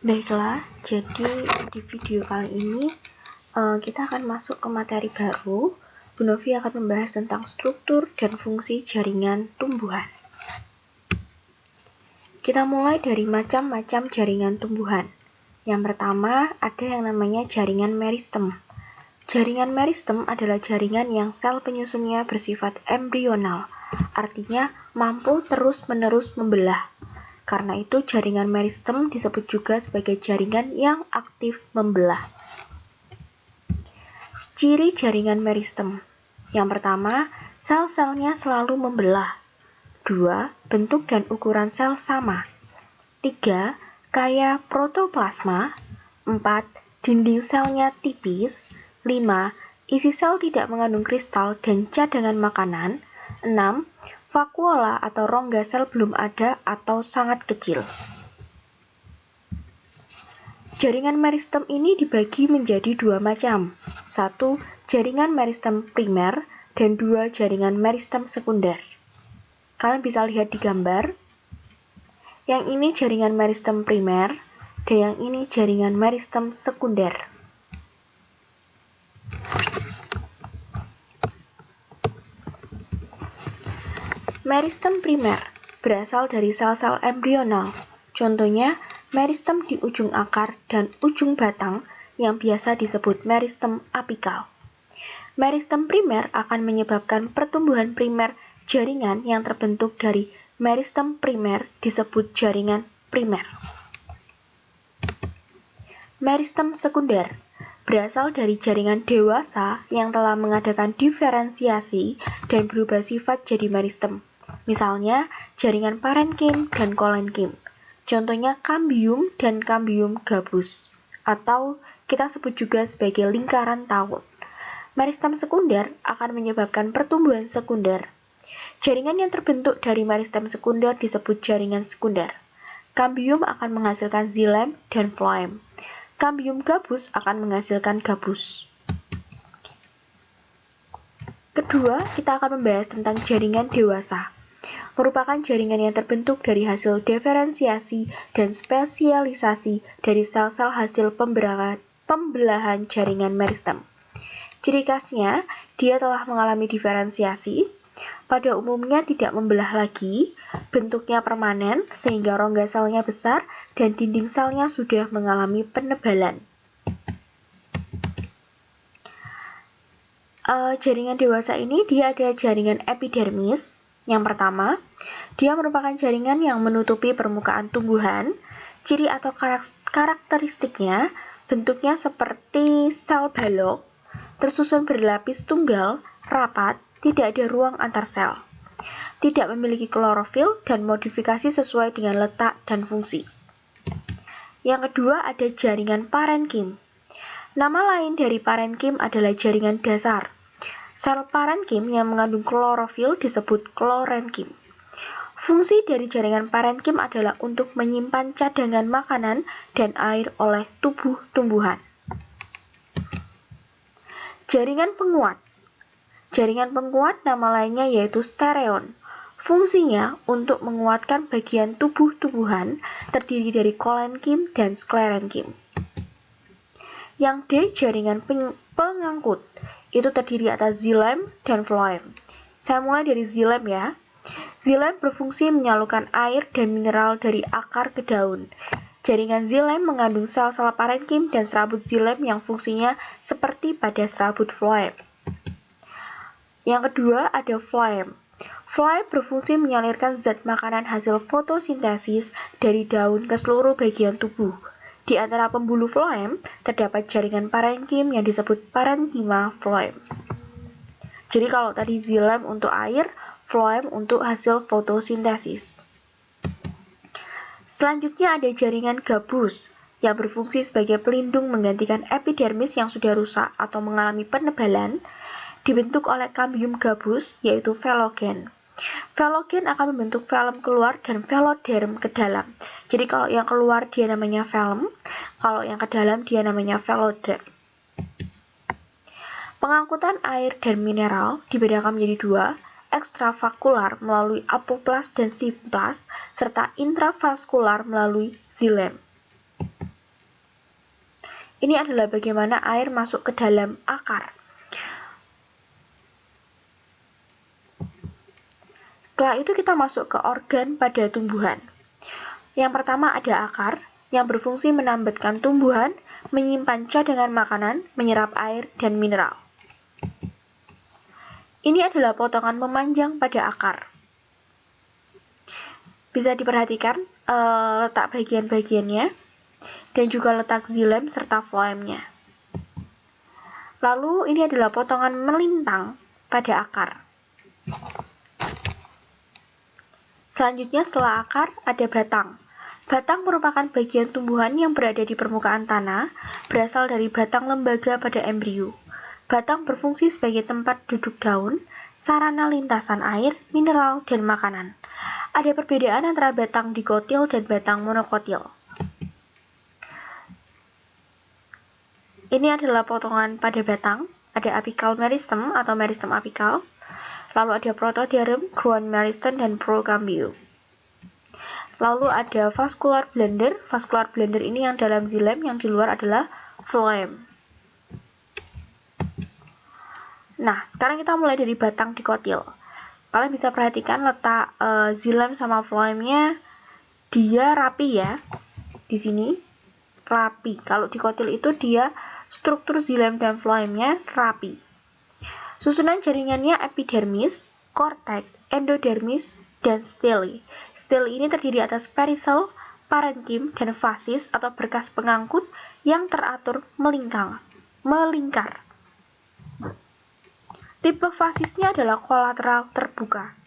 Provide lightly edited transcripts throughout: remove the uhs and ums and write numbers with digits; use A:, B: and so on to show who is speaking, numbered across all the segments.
A: Baiklah, jadi di video kali ini kita akan masuk ke materi baru. Bu Novi akan membahas tentang struktur dan fungsi jaringan tumbuhan. Kita mulai dari macam-macam jaringan tumbuhan. Yang pertama, ada yang namanya jaringan meristem. Jaringan meristem adalah jaringan yang sel penyusunnya bersifat embrional, artinya mampu terus-menerus membelah. Karena itu, jaringan meristem disebut juga sebagai jaringan yang aktif membelah. Ciri jaringan meristem. Yang pertama, sel-selnya selalu membelah. 2. Bentuk dan ukuran sel sama. 3. Kaya protoplasma. 4. Dinding selnya tipis. 5. Isi sel tidak mengandung kristal dan cadangan makanan. 6. Vakuola atau rongga sel belum ada atau sangat kecil. Jaringan meristem ini dibagi menjadi dua macam. 1. Jaringan meristem primer dan 2. Jaringan meristem sekunder. Kalian bisa lihat di gambar. Yang ini jaringan meristem primer dan yang ini jaringan meristem sekunder. Meristem primer berasal dari sel-sel embrional. Contohnya, meristem di ujung akar dan ujung batang yang biasa disebut meristem apikal. Meristem primer akan menyebabkan pertumbuhan primer jaringan yang terbentuk dari meristem primer disebut jaringan primer. Meristem sekunder berasal dari jaringan dewasa yang telah mengadakan diferensiasi dan berubah sifat jadi meristem. Misalnya, jaringan parenkim dan kolenkim. Contohnya cambium dan cambium gabus, atau kita sebut juga sebagai lingkaran tahun. Meristem sekunder akan menyebabkan pertumbuhan sekunder. Jaringan yang terbentuk dari meristem sekunder disebut jaringan sekunder. Cambium akan menghasilkan xilem dan floem. Cambium gabus akan menghasilkan gabus. Kedua, kita akan membahas tentang jaringan dewasa. Merupakan jaringan yang terbentuk dari hasil diferensiasi dan spesialisasi dari sel-sel hasil pembelahan jaringan meristem. Ciri khasnya, dia telah mengalami diferensiasi, pada umumnya tidak membelah lagi, bentuknya permanen sehingga rongga selnya besar dan dinding selnya sudah mengalami penebalan. Jaringan dewasa ini dia ada jaringan epidermis. Yang pertama, dia merupakan jaringan yang menutupi permukaan tumbuhan. Ciri atau karakteristiknya, bentuknya seperti sel balok, tersusun berlapis tunggal, rapat, tidak ada ruang antar sel. Tidak memiliki klorofil dan modifikasi sesuai dengan letak dan fungsi. Yang kedua ada jaringan parenkim. Nama lain dari parenkim adalah jaringan dasar. Sel parenkim yang mengandung klorofil disebut klorenkim. Fungsi dari jaringan parenkim adalah untuk menyimpan cadangan makanan dan air oleh tubuh tumbuhan. Jaringan penguat. Jaringan penguat nama lainnya yaitu stereon. Fungsinya untuk menguatkan bagian tubuh tumbuhan terdiri dari kolenkim dan sklerenkim. Yang D, jaringan pengangkut. Itu terdiri atas xilem dan floem. Saya mulai dari xilem ya. Xilem berfungsi menyalurkan air dan mineral dari akar ke daun. Jaringan xilem mengandung sel-sel parenkim dan serabut xilem yang fungsinya seperti pada serabut floem. Yang kedua ada floem. Floem berfungsi menyalurkan zat makanan hasil fotosintesis dari daun ke seluruh bagian tubuh. Di antara pembuluh floem terdapat jaringan parenkim yang disebut parenkima floem. Jadi kalau tadi xilem untuk air, floem untuk hasil fotosintesis. Selanjutnya ada jaringan gabus yang berfungsi sebagai pelindung menggantikan epidermis yang sudah rusak atau mengalami penebalan, dibentuk oleh cambium gabus yaitu velogen. Velogen akan membentuk velum keluar dan veloderm ke dalam. Jadi kalau yang keluar dia namanya velum, kalau yang ke dalam dia namanya veloderm. Pengangkutan air dan mineral dibedakan menjadi dua, ekstravaskular melalui apoplas dan simplas, serta intravaskular melalui xilem. Ini adalah bagaimana air masuk ke dalam akar. Setelah itu kita masuk ke organ pada tumbuhan. Yang pertama ada akar, yang berfungsi menambatkan tumbuhan, menyimpan cadangan makanan, menyerap air, dan mineral. Ini adalah potongan memanjang pada akar. Bisa diperhatikan letak bagian-bagiannya, dan juga letak xilem serta floemnya. Lalu ini adalah potongan melintang pada akar. Selanjutnya setelah akar ada batang. Batang merupakan bagian tumbuhan yang berada di permukaan tanah, berasal dari batang lembaga pada embrio. Batang berfungsi sebagai tempat duduk daun, sarana lintasan air, mineral, dan makanan. Ada perbedaan antara batang dikotil dan batang monokotil. Ini adalah potongan pada batang, ada apical meristem atau meristem apikal, lalu ada protoderm, ground meristem, dan procambio. Lalu ada vascular blender. Vascular blender ini yang dalam xilem, yang di luar adalah phloem. Nah, sekarang kita mulai dari batang dikotil. Kalian bisa perhatikan letak xilem sama phloemnya, dia rapi ya. Di sini rapi. Kalau dikotil itu dia struktur xilem dan phloemnya rapi. Susunan jaringannya epidermis, korteks, endodermis, dan stele. Stele ini terdiri atas perisel, parenkim, dan fasis atau berkas pengangkut yang teratur melingkar. Tipe fasisnya adalah kolateral terbuka.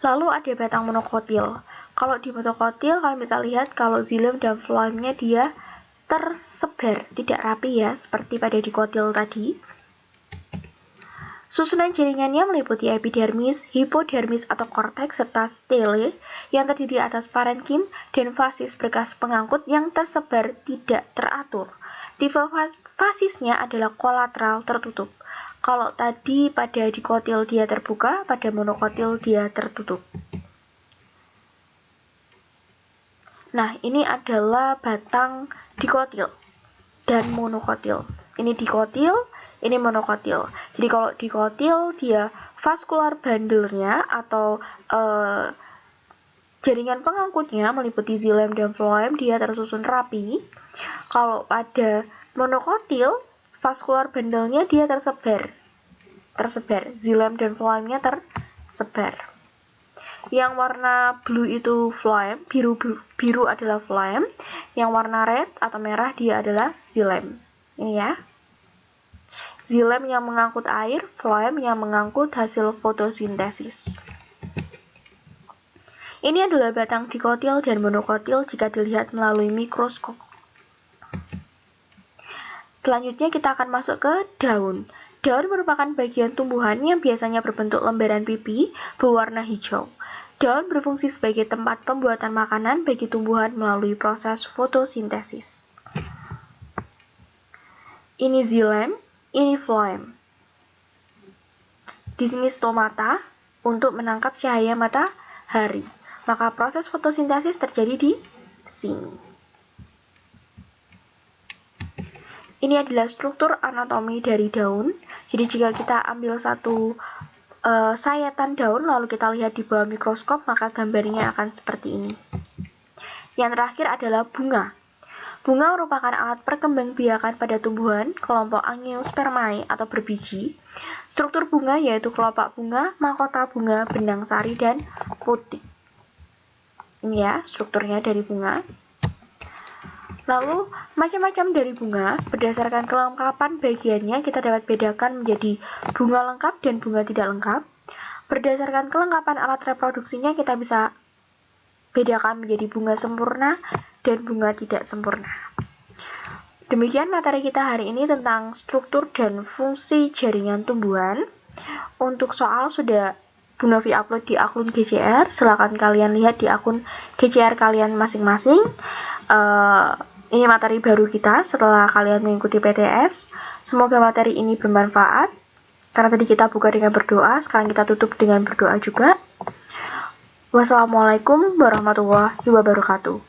A: Lalu ada batang monokotil. Kalau di monokotil kalian bisa lihat kalau xilem dan phloemnya dia tersebar, tidak rapi ya, seperti pada dikotil tadi. Susunan jaringannya meliputi epidermis, hipodermis atau korteks, serta stele yang terdiri atas parenkim dan fasis berkas pengangkut yang tersebar tidak teratur. Tipe fasisnya adalah kolateral tertutup. Kalau tadi pada dikotil dia terbuka, pada monokotil dia tertutup. Nah, ini adalah batang dikotil dan monokotil. Ini dikotil, ini monokotil. Jadi kalau dikotil dia vascular bundle-nya atau jaringan pengangkutnya meliputi xilem dan phloem, dia tersusun rapi. Kalau pada monokotil, vascular bundle-nya dia tersebar. Xilem dan phloemnya tersebar. Yang warna blue itu phloem, biru adalah phloem. Yang warna red atau merah dia adalah xilem. Ini ya. Xilem yang mengangkut air, phloem yang mengangkut hasil fotosintesis. Ini adalah batang dikotil dan monokotil jika dilihat melalui mikroskop. Selanjutnya kita akan masuk ke daun. Daun merupakan bagian tumbuhan yang biasanya berbentuk lembaran pipi berwarna hijau. Daun berfungsi sebagai tempat pembuatan makanan bagi tumbuhan melalui proses fotosintesis. Ini xilem, ini phloem. Di sini stomata untuk menangkap cahaya matahari. Maka proses fotosintesis terjadi di sini. Ini adalah struktur anatomi dari daun. Jadi jika kita ambil satu sayatan daun lalu kita lihat di bawah mikroskop, maka gambarnya akan seperti ini. Yang terakhir adalah bunga. Bunga merupakan alat perkembangbiakan pada tumbuhan kelompok Angiospermae atau berbiji. Struktur bunga yaitu kelopak bunga, mahkota bunga, benang sari, dan putik. Ini ya strukturnya dari bunga. Lalu, macam-macam dari bunga, berdasarkan kelengkapan bagiannya, kita dapat bedakan menjadi bunga lengkap dan bunga tidak lengkap. Berdasarkan kelengkapan alat reproduksinya, kita bisa bedakan menjadi bunga sempurna dan bunga tidak sempurna. Demikian materi kita hari ini tentang struktur dan fungsi jaringan tumbuhan. Untuk soal sudah Bu Novi upload di akun GCR, silakan kalian lihat di akun GCR kalian masing-masing. Ini materi baru kita setelah kalian mengikuti PTS. Semoga materi ini bermanfaat. Karena tadi kita buka dengan berdoa, sekarang kita tutup dengan berdoa juga. Wassalamualaikum warahmatullahi wabarakatuh.